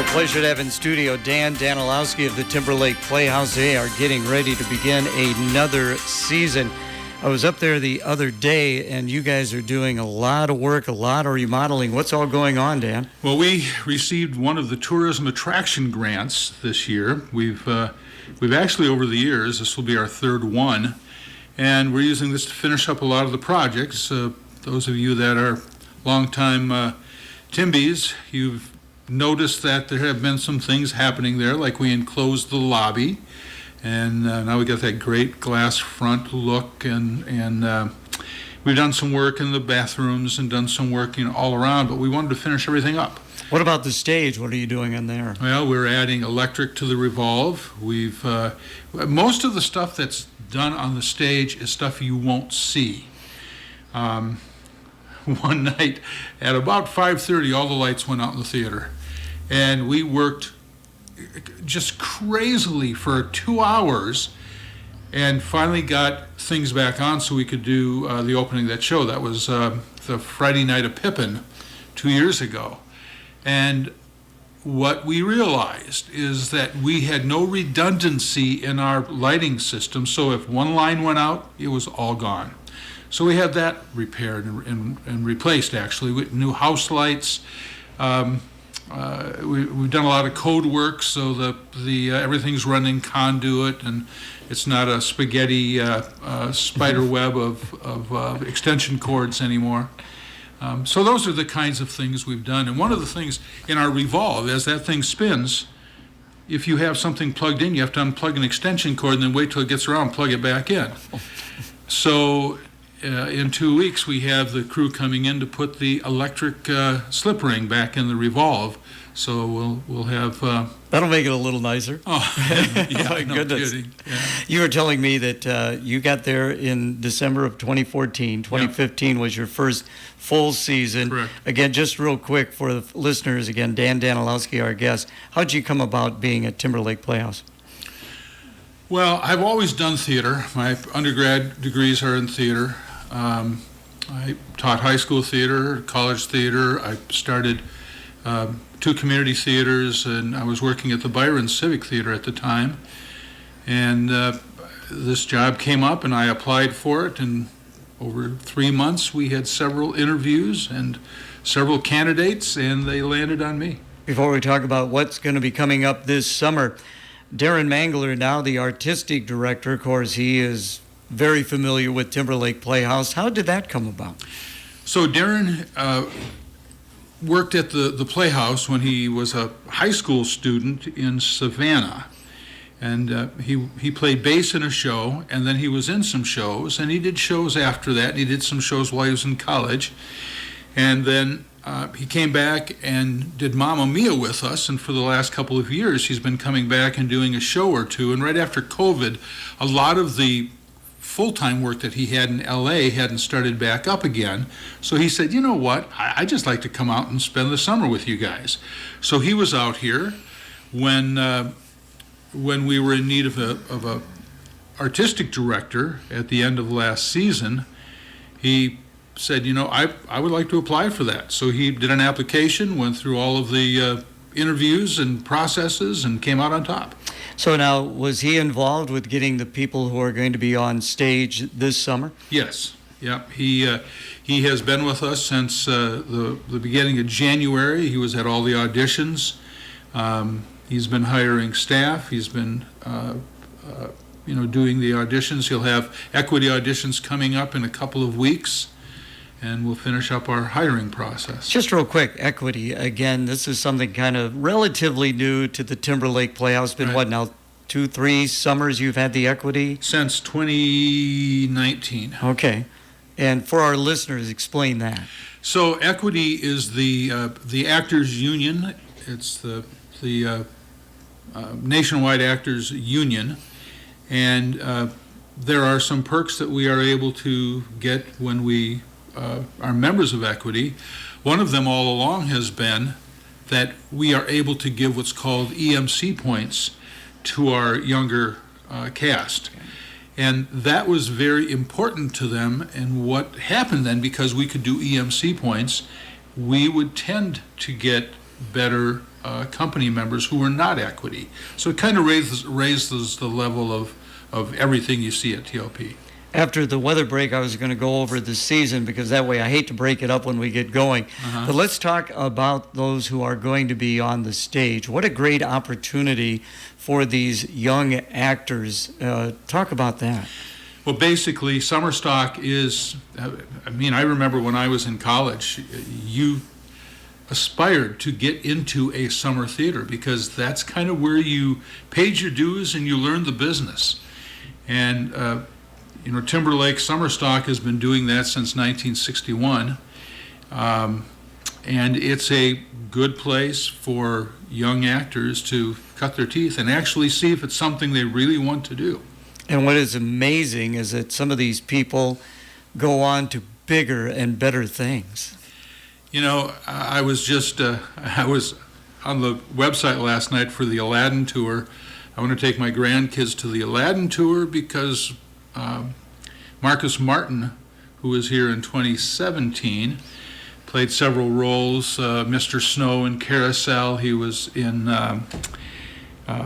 Pleasure to have in studio Dan Danielowski of the Timberlake Playhouse. They are getting ready to begin another season. I was up there the other day, and you guys are doing a lot of work, a lot of remodeling. What's all going on, Dan? Well, we received one of the tourism attraction grants this year. We've actually, over the years, this will be our third one, and we're using this to finish up a lot of the projects. Those of you that are longtime Timbies, you've noticed that there have been some things happening there, like we enclosed the lobby, and now we got that great glass front look, and we've done some work in the bathrooms and done some work all around, but we wanted to finish everything up. What about the stage? What are you doing in there? Well, we're adding electric to the Revolve. We've most of the stuff that's done on the stage is stuff you won't see. One night at about 5:30, all the lights went out in the theater, and we worked just crazily for 2 hours and finally got things back on so we could do the opening of that show. That was the Friday Night of Pippin 2 years ago. And what we realized is that we had no redundancy in our lighting system, so if one line went out, it was all gone. So we had that repaired and replaced, actually, with new house lights. We've done a lot of code work, so the everything's running conduit, and it's not a spaghetti spider web of extension cords anymore. So those are the kinds of things we've done. And one of the things in our Revolve, as that thing spins, if you have something plugged in, you have to unplug an extension cord and then wait till it gets around and plug it back in. So in 2 weeks, we have the crew coming in to put the electric slip ring back in the Revolve. So we'll have... That'll make it a little nicer. Oh, yeah, my no goodness. kidding. Yeah. You were telling me that you got there in December of 2014. 2015 was your first full season. Correct. Again, just real quick for the listeners, again, Dan Danielowski, our guest. How'd you come about being at Timberlake Playhouse? Well, I've always done theater. My undergrad degrees are in theater. I taught high school theater, college theater. I started 2 community theaters, and I was working at the Byron Civic Theater at the time. And this job came up, and I applied for it, and over 3 months we had several interviews and several candidates, and they landed on me. Before we talk about what's going to be coming up this summer, Darren Mangler, now the artistic director, of course, he is very familiar with Timberlake Playhouse. How did that come about? So Darren worked at the Playhouse when he was a high school student in Savannah. And he played bass in a show, and then he was in some shows, and he did shows after that, and he did some shows while he was in college. And then he came back and did Mamma Mia with us, and for the last couple of years he's been coming back and doing a show or two. And right after COVID, a lot of the full-time work that he had in LA hadn't started back up again. So he said, you know what, I just like to come out and spend the summer with you guys. So he was out here when we were in need of a artistic director at the end of last season. He said, you know, I would like to apply for that. So he did an application, went through all of the interviews and processes, and came out on top. So now, was he involved with getting the people who are going to be on stage this summer? Yes. Yeah. He has been with us since the beginning of January. He was at all the auditions. He's been hiring staff. He's been doing the auditions. He'll have equity auditions coming up in a couple of weeks, and we'll finish up our hiring process. Just real quick, equity. Again, this is something kind of relatively new to the Timberlake Playhouse. Been Right. what now, 2-3 summers you've had the equity? Since 2019. Okay. And for our listeners, explain that. So equity is the actors union. It's the nationwide actors union, and there are some perks that we are able to get when we are members of equity. One of them all along has been that we are able to give what's called EMC points to our younger cast. And that was very important to them. And what happened then, because we could do EMC points, we would tend to get better company members who were not equity. So it kind of raises the level of everything you see at TOP. After the weather break, I was going to go over the season because that way I hate to break it up when we get going. But let's talk about those who are going to be on the stage. What a great opportunity for these young actors. Talk about that. Well, basically, summer stock is, I remember when I was in college, you aspired to get into a summer theater because that's kind of where you paid your dues and you learned the business. And Timberlake Summer Stock has been doing that since 1961, and it's a good place for young actors to cut their teeth and actually see if it's something they really want to do. And what is amazing is that some of these people go on to bigger and better things. I was on the website last night for the Aladdin tour. I want to take my grandkids to the Aladdin tour because Marcus Martin, who was here in 2017, played several roles. Mr. Snow in Carousel. He was in.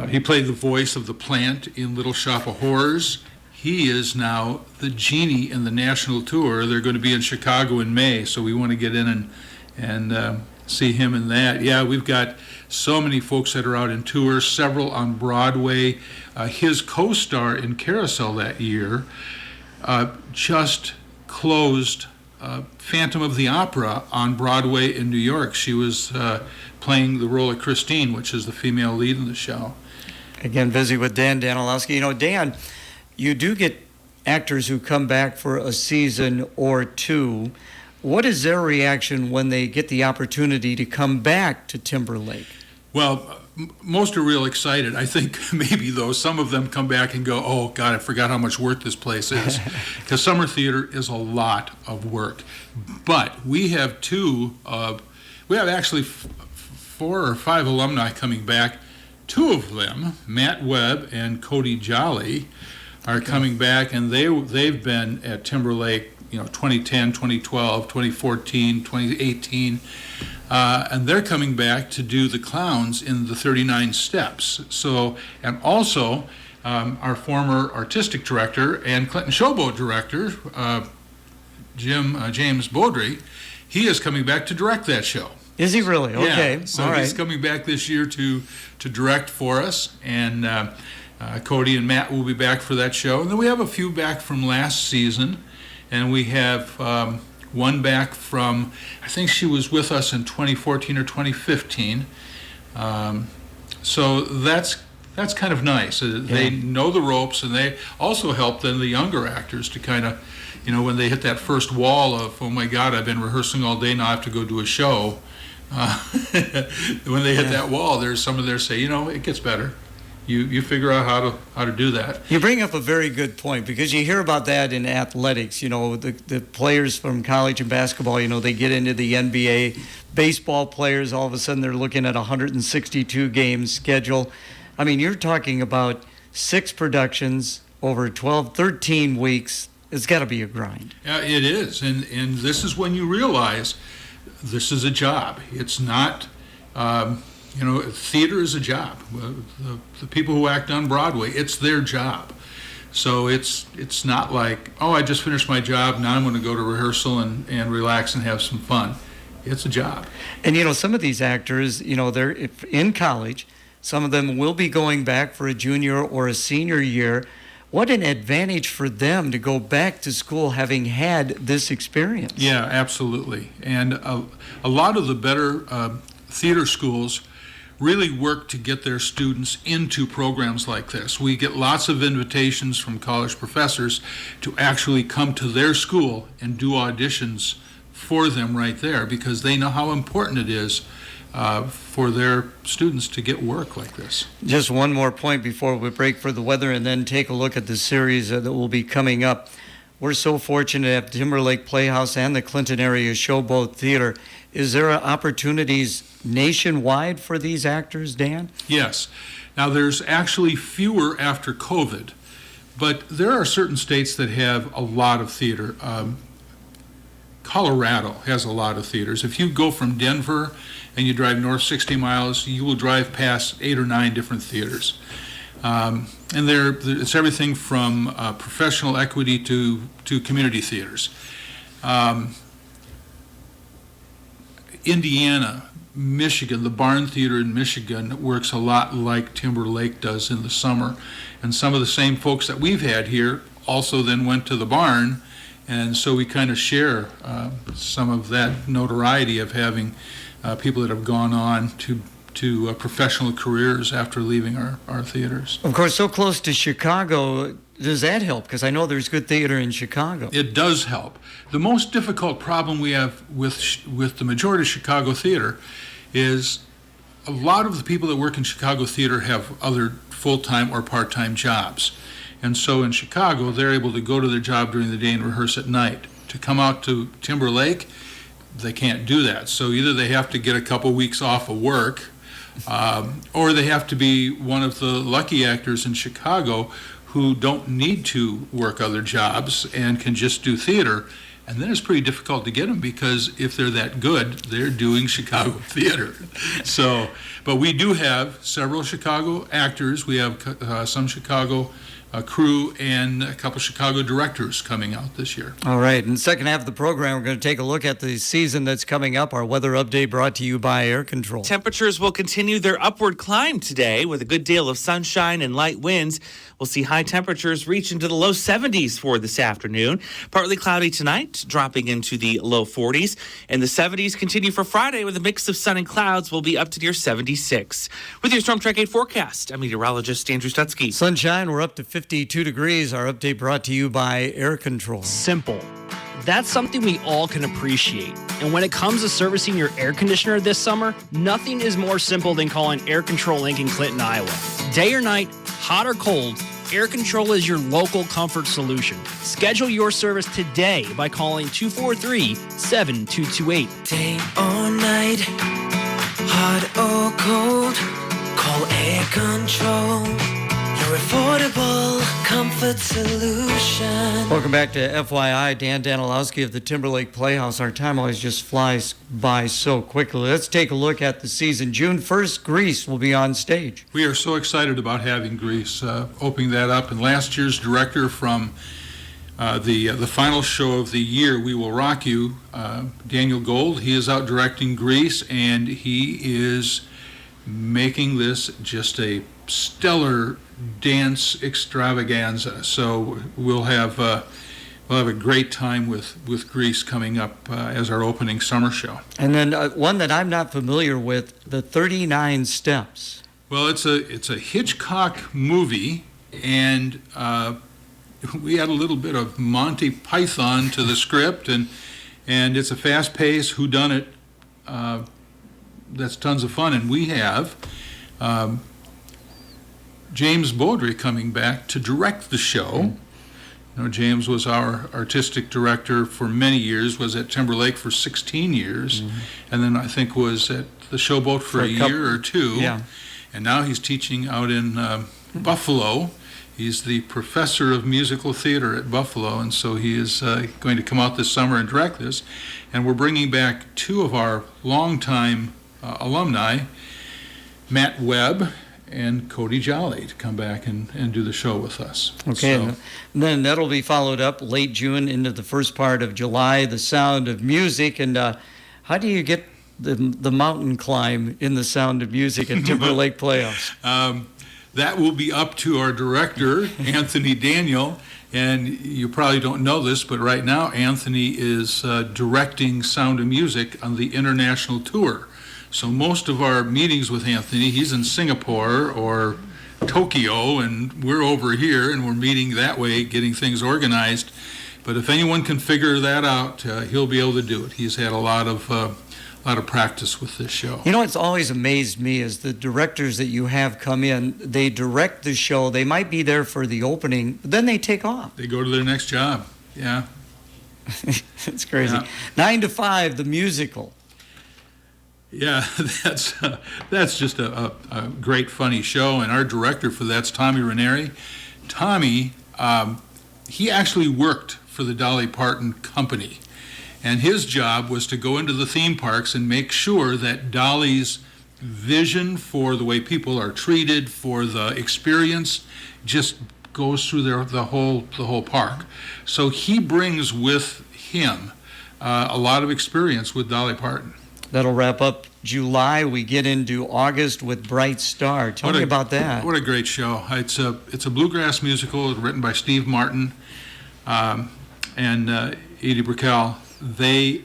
He played the voice of the plant in Little Shop of Horrors. He is now the genie in the national tour. They're going to be in Chicago in May, so we want to get in and see him in that. Yeah, we've got so many folks that are out in tours, several on Broadway. His co-star in Carousel that year just closed Phantom of the Opera on Broadway in New York. She was playing the role of Christine, which is the female lead in the show. Again, busy with Dan Danielowski. Dan, you do get actors who come back for a season or two. What is their reaction when they get the opportunity to come back to Timberlake? Well, most are real excited. I think maybe, though, some of them come back and go, oh, God, I forgot how much work this place is. Because summer theater is a lot of work. But we have actually 4 or 5 alumni coming back. 2 of them, Matt Webb and Cody Jolly, are coming back, and they've been at Timberlake 2010, 2012, 2014, 2018, and they're coming back to do the clowns in the 39 Steps. So, and also our former artistic director and Clinton Showboat director, James Beaudry, he is coming back to direct that show. Is he really? Okay. Yeah, so all right. He's coming back this year to direct for us, and Cody and Matt will be back for that show. And then we have a few back from last season. And we have one back from, I think she was with us in 2014 or 2015. So that's kind of nice. They know the ropes, and they also help then the younger actors to kind of, when they hit that first wall of, oh my God, I've been rehearsing all day, now I have to go do a show. When they hit that wall, there's some of their say, it gets better. You figure out how to do that. You bring up a very good point, because you hear about that in athletics. The players from college and basketball, they get into the NBA. Baseball players, all of a sudden they're looking at a 162 game schedule. I mean, you're talking about 6 productions over 13 weeks. It's got to be a grind. It is, and this is when you realize this is a job. It's not. Theater is a job. The people who act on Broadway, it's their job. So it's not like, oh, I just finished my job, now I'm going to go to rehearsal and relax and have some fun. It's a job. And, some of these actors, they're in college. Some of them will be going back for a junior or a senior year. What an advantage for them to go back to school having had this experience. Yeah, absolutely. And a lot of the better theater schools really work to get their students into programs like this. We get lots of invitations from college professors to actually come to their school and do auditions for them right there, because they know how important it is for their students to get work like this. Just one more point before we break for the weather and then take a look at the series that will be coming up. We're so fortunate to have Timberlake Playhouse and the Clinton Area Showboat Theater. Is there opportunities nationwide for these actors, Dan? Yes. Now, there's actually fewer after COVID, but there are certain states that have a lot of theater. Colorado has a lot of theaters. If you go from Denver and you drive north 60 miles, you will drive past 8 or 9 different theaters. And it's everything from professional equity to community theaters. Indiana, Michigan, the Barn Theater in Michigan works a lot like Timber Lake does in the summer. And some of the same folks that we've had here also then went to the Barn, and so we kind of share some of that notoriety of having people that have gone on to professional careers after leaving our theaters. Of course, so close to Chicago, does that help? Because I know there's good theater in Chicago. It does help. The most difficult problem we have with the majority of Chicago theater is a lot of the people that work in Chicago theater have other full-time or part-time jobs. And so in Chicago, they're able to go to their job during the day and rehearse at night. To come out to Timber Lake, they can't do that. So either they have to get a couple weeks off of work, or they have to be one of the lucky actors in Chicago who don't need to work other jobs and can just do theater. And then it's pretty difficult to get them, because if they're that good, they're doing Chicago theater. So, but we do have several Chicago actors. We have some Chicago crew and a couple Chicago directors coming out this year. All right. In the second half of the program, we're going to take a look at the season that's coming up. Our weather update brought to you by Air Control. Temperatures will continue their upward climb today with a good deal of sunshine and light winds. We'll see high temperatures reach into the low 70s for this afternoon. Partly cloudy tonight, dropping into the low 40s. And the 70s continue for Friday with a mix of sun and clouds. Will be up to near 76. With your Storm Track 8 forecast, I'm meteorologist Andrew Stutzky. Sunshine, we're up to 52 degrees. Our update brought to you by Air Control. Simple. That's something we all can appreciate. And when it comes to servicing your air conditioner this summer, nothing is more simple than calling Air Control Inc. in Clinton, Iowa. Day or night, hot or cold, Air Control is your local comfort solution. Schedule your service today by calling 243-7228. Day or night, hot or cold, call Air Control. Your affordable comfort solution. Welcome back to FYI. Dan Danielowski of the Timberlake Playhouse. Our time always just flies by so quickly. Let's take a look at the season. June 1st, Grease will be on stage. We are so excited about having Grease, opening that up. And last year's director from the final show of the year, We Will Rock You, Daniel Gold, he is out directing Grease, and he is making this just a stellar dance extravaganza. So we'll have a great time with Grease coming up as our opening summer show. And then one that I'm not familiar with, the 39 Steps. Well, it's a Hitchcock movie, and we had a little bit of Monty Python to the script, and it's a fast-paced whodunit that's tons of fun. And we have James Beaudry coming back to direct the show. You know, James was our artistic director for many years, was at Timberlake for 16 years, and then I think was at the Showboat for a year or two. Yeah. And now he's teaching out in Buffalo. He's the professor of musical theater at Buffalo, and so he is going to come out this summer and direct this. And we're bringing back two of our longtime alumni, Matt Webb and Cody Jolly, to come back and do the show with us. Okay, So, and then that'll be followed up late June into the first part of July, The Sound of Music. And how do you get the mountain climb in The Sound of Music at Timberlake Playhouse? that will be up to our director, Anthony Daniel. And you probably don't know this, but right now Anthony is directing Sound of Music on the international tour. So most of our meetings with Anthony, he's in Singapore or Tokyo, and we're over here, and we're meeting that way, getting things organized. But if anyone can figure that out, he'll be able to do it. He's had a lot of practice with this show. You know what's always amazed me is the directors that you have come in, they direct the show, they might be there for the opening, but then they take off. They go to their next job, yeah. It's crazy. Yeah. 9 to 5, the musical. Yeah, that's just a great, funny show, and our director for that's Tommy Ranieri. Tommy, he actually worked for the Dolly Parton Company, And his job was to go into the theme parks and make sure that Dolly's vision for the way people are treated, for the experience, just goes through the whole park. So he brings with him a lot of experience with Dolly Parton. That'll wrap up July. We get into August with Bright Star. Tell me about that. What a great show. It's a bluegrass musical written by Steve Martin and Edie Brickell. They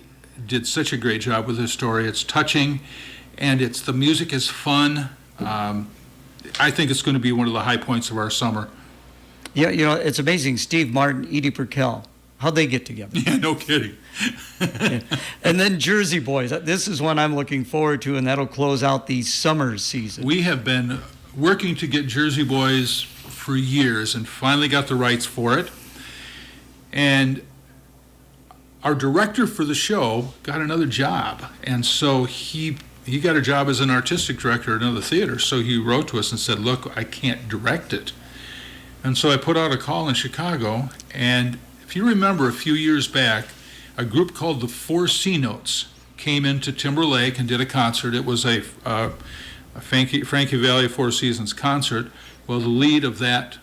did such a great job with this story. It's touching, and the music is fun. I think it's going to be one of the high points of our summer. Yeah, it's amazing. Steve Martin, Edie Brickell. How'd they get together? Yeah, no kidding. Yeah. And then Jersey Boys. This is one I'm looking forward to, and that'll close out the summer season. We have been working to get Jersey Boys for years and finally got the rights for it. And our director for the show got another job. And so he got a job as an artistic director at another theater. So he wrote to us and said, look, I can't direct it. And so I put out a call in Chicago, and if you remember a few years back, a group called the Four C Notes came into Timberlake and did a concert. It was a Frankie Valli Four Seasons concert. Well, the lead of that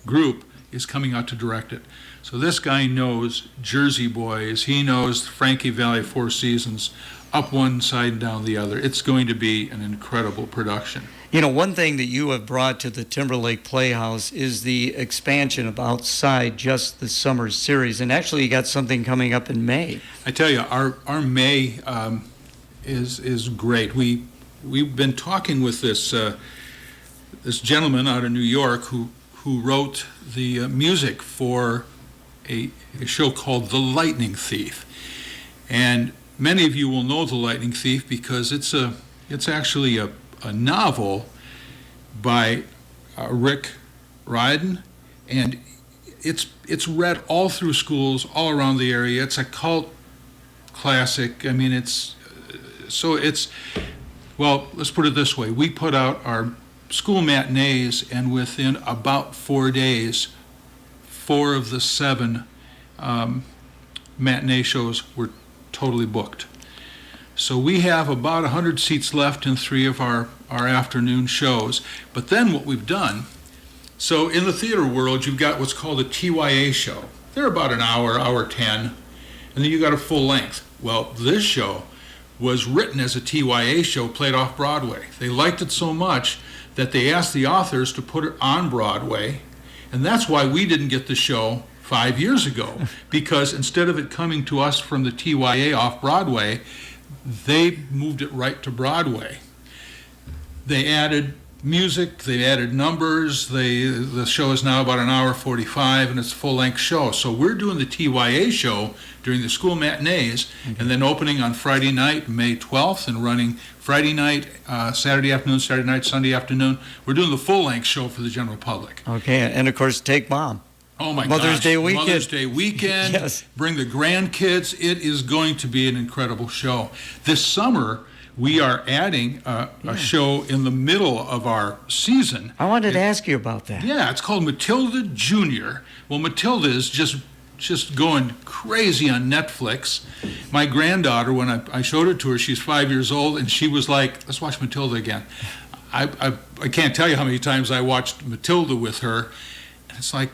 group is coming out to direct it. So this guy knows Jersey Boys. He knows Frankie Valli Four Seasons up one side and down the other. It's going to be an incredible production. One thing that you have brought to the Timberlake Playhouse is the expansion of outside just the summer series. And actually, you got something coming up in May. I tell you, our May is great. We've been talking with this gentleman out of New York who wrote the music for a show called The Lightning Thief. And many of you will know The Lightning Thief because it's actually a novel by Rick Riordan, and it's read all through schools all around the area. It's a cult classic. I mean, well, let's put it this way. We put out our school matinees, and within about 4 days, 4 of the 7 matinee shows were totally booked. So we have about 100 seats left in 3 of our afternoon shows. But then what we've done, so in the theater world, you've got what's called a TYA show. They're about an hour 10, and then you got a full length. Well, this show was written as a TYA show played off Broadway. They liked it so much that they asked the authors to put it on Broadway, and that's why we didn't get the show 5 years ago, because instead of it coming to us from the TYA off Broadway, they moved it right to Broadway. They added music, they added numbers, the show is now about an hour 45, and it's a full-length show. So we're doing the TYA show during the school matinees, and then opening on Friday night, May 12th, and running Friday night, Saturday afternoon, Saturday night, Sunday afternoon. We're doing the full-length show for the general public. Okay, and of course, Take Mom. Oh my Mother's gosh. Day weekend. Mother's Day weekend. Yes. Bring the grandkids. It is going to be an incredible show. This summer, we are adding a show in the middle of our season. I wanted to ask you about that. Yeah, it's called Matilda Jr. Well, Matilda is just going crazy on Netflix. My granddaughter, when I showed it to her, she's 5 years old, and she was like, let's watch Matilda again. I can't tell you how many times I watched Matilda with her. And it's like,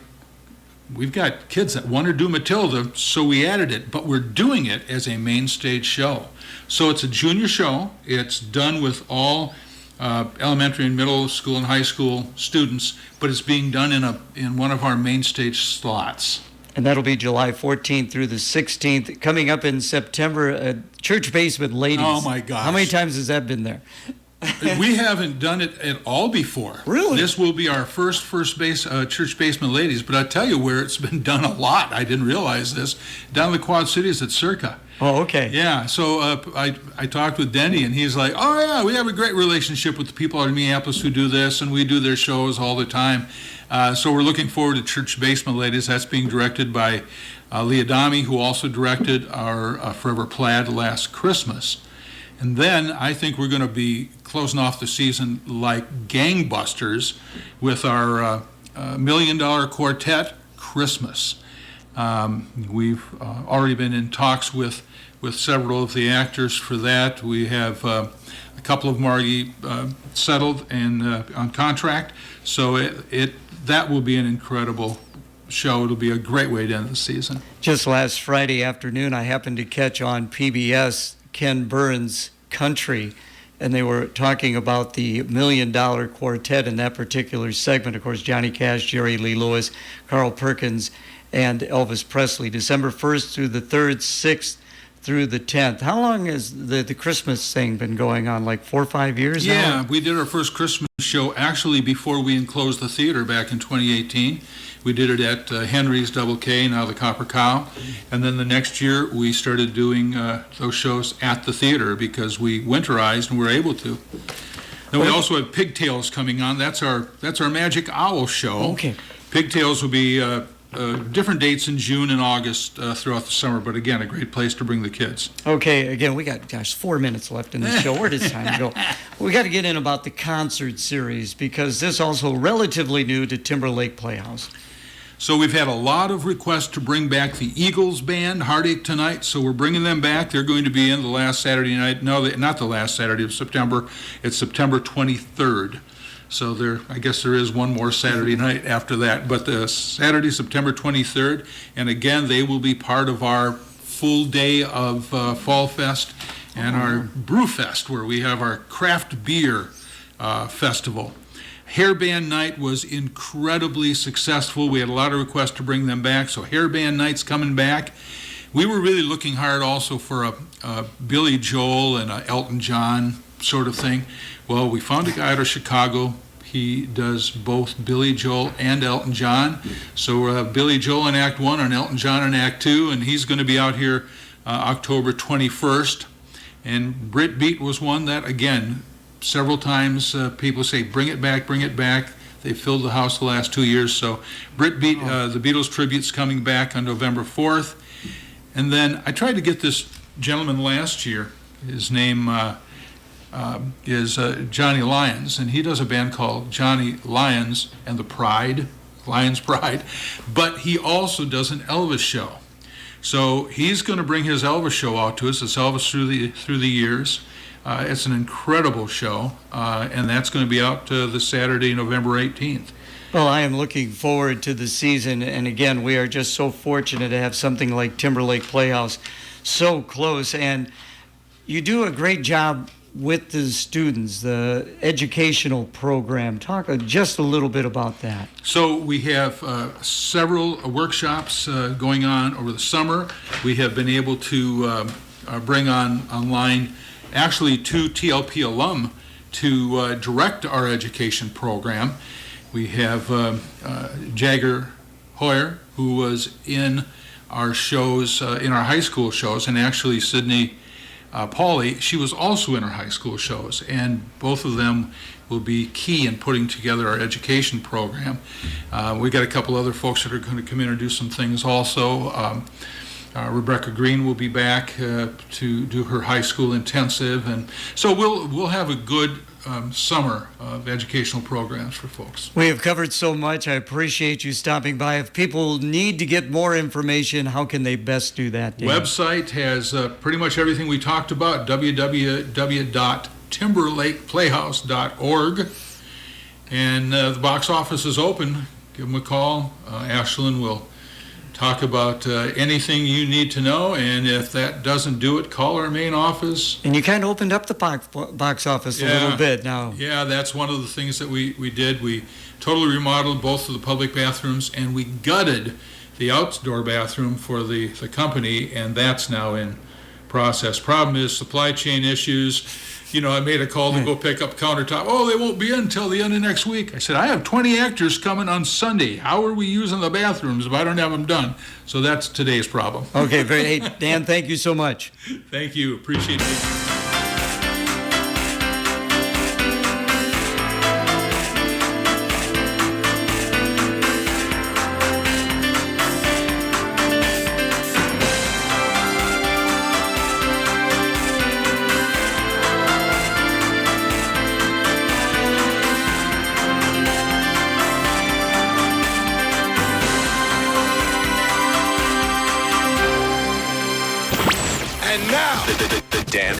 we've got kids that want to do Matilda, so we added it, but we're doing it as a main stage show. So it's a junior show. It's done with all elementary and middle school and high school students, but it's being done in one of our main stage slots. And that'll be July 14th through the 16th. Coming up in September, Church Basement Ladies. Oh, my gosh. How many times has that been there? We haven't done it at all before. Really? This will be our first Church Basement Ladies, but I'll tell you where it's been done a lot. I didn't realize this. Down in the Quad Cities at Circa. Oh, okay. Yeah, so I talked with Denny, and he's like, oh, yeah, we have a great relationship with the people out in Minneapolis who do this, and we do their shows all the time. So we're looking forward to Church Basement Ladies. That's being directed by Leah Adami, who also directed our Forever Plaid last Christmas. And then I think we're going to be closing off the season like gangbusters with our $1 Million Quartet Christmas. We've already been in talks with several of the actors for that. We have a couple of them already settled and on contract. So that will be an incredible show. It'll be a great way to end the season. Just last Friday afternoon, I happened to catch on PBS Ken Burns' Country, and they were talking about the $1 Million Quartet in that particular segment. Of course, Johnny Cash, Jerry Lee Lewis, Carl Perkins, and Elvis Presley. December 1st through the 3rd, 6th through the 10th. How long has the Christmas thing been going on? Like 4 or 5 years now? Yeah, we did our first Christmas show actually before we enclosed the theater back in 2018. We did it at Henry's Double K, now the Copper Cow. And then the next year we started doing those shows at the theater because we winterized and we were able to. Then we also have Pigtails coming on. That's our Magic Owl show. Okay. Pigtails will be different dates in June and August throughout the summer, but again, a great place to bring the kids. Okay, again, we got, 4 minutes left in the show. Where does time go? We got to get in about the concert series because this is also relatively new to Timberlake Playhouse. So we've had a lot of requests to bring back the Eagles band, Heartache Tonight, so we're bringing them back. They're going to be in the last Saturday night. No, not the last Saturday of September. It's September 23rd. So I guess there is one more Saturday night after that. But the Saturday, September 23rd, and again, they will be part of our full day of Fall Fest and our Brew Fest, where we have our craft beer festival. Hairband Night was incredibly successful. We had a lot of requests to bring them back, so Hairband Night's coming back. We were really looking hard also for a Billy Joel and a Elton John sort of thing. Well, we found a guy out of Chicago. He does both Billy Joel and Elton John. So we'll have Billy Joel in Act 1 and Elton John in Act 2, and he's going to be out here October 21st. And Brit Beat was one that, again, several times people say, bring it back, bring it back. They filled the house the last 2 years. So Brit Beat, the Beatles tribute's coming back on November 4th. And then I tried to get this gentleman last year. His name is Johnny Lyons, and he does a band called Johnny Lyons and the Pride, Lions Pride, but he also does an Elvis show. So he's going to bring his Elvis show out to us. It's Elvis through the years. It's an incredible show, and that's going to be out this Saturday, November 18th. Well, I am looking forward to the season, and again, we are just so fortunate to have something like Timberlake Playhouse so close, and you do a great job with the students, the educational program. Talk just a little bit about that. So we have several workshops going on over the summer. We have been able to bring online actually 2 TLP alum to direct our education program. We have Jagger Hoyer, who was in our shows, in our high school shows, and actually Sydney Pauly, she was also in our high school shows, and both of them will be key in putting together our education program. We got a couple other folks that are going to come in and do some things also. Rebecca Green will be back to do her high school intensive, and so we'll have a good summer of educational programs for folks. We have covered so much. I appreciate you stopping by. If people need to get more information, how can they best do that, Dan? Website has pretty much everything we talked about, www.timberlakeplayhouse.org. And the box office is open. Give them a call. Ashlyn will talk about anything you need to know, and if that doesn't do it, call our main office. And you kind of opened up the box office a little bit now. Yeah, that's one of the things that we did. We totally remodeled both of the public bathrooms, and we gutted the outdoor bathroom for the company, and that's now in process. Problem is supply chain issues. You know, I made a call to go pick up countertop. Oh, they won't be in until the end of next week. I said, I have 20 actors coming on Sunday. How are we using the bathrooms if I don't have them done? So that's today's problem. Okay, hey, Dan, thank you so much. Thank you. Appreciate it. And now, the Dan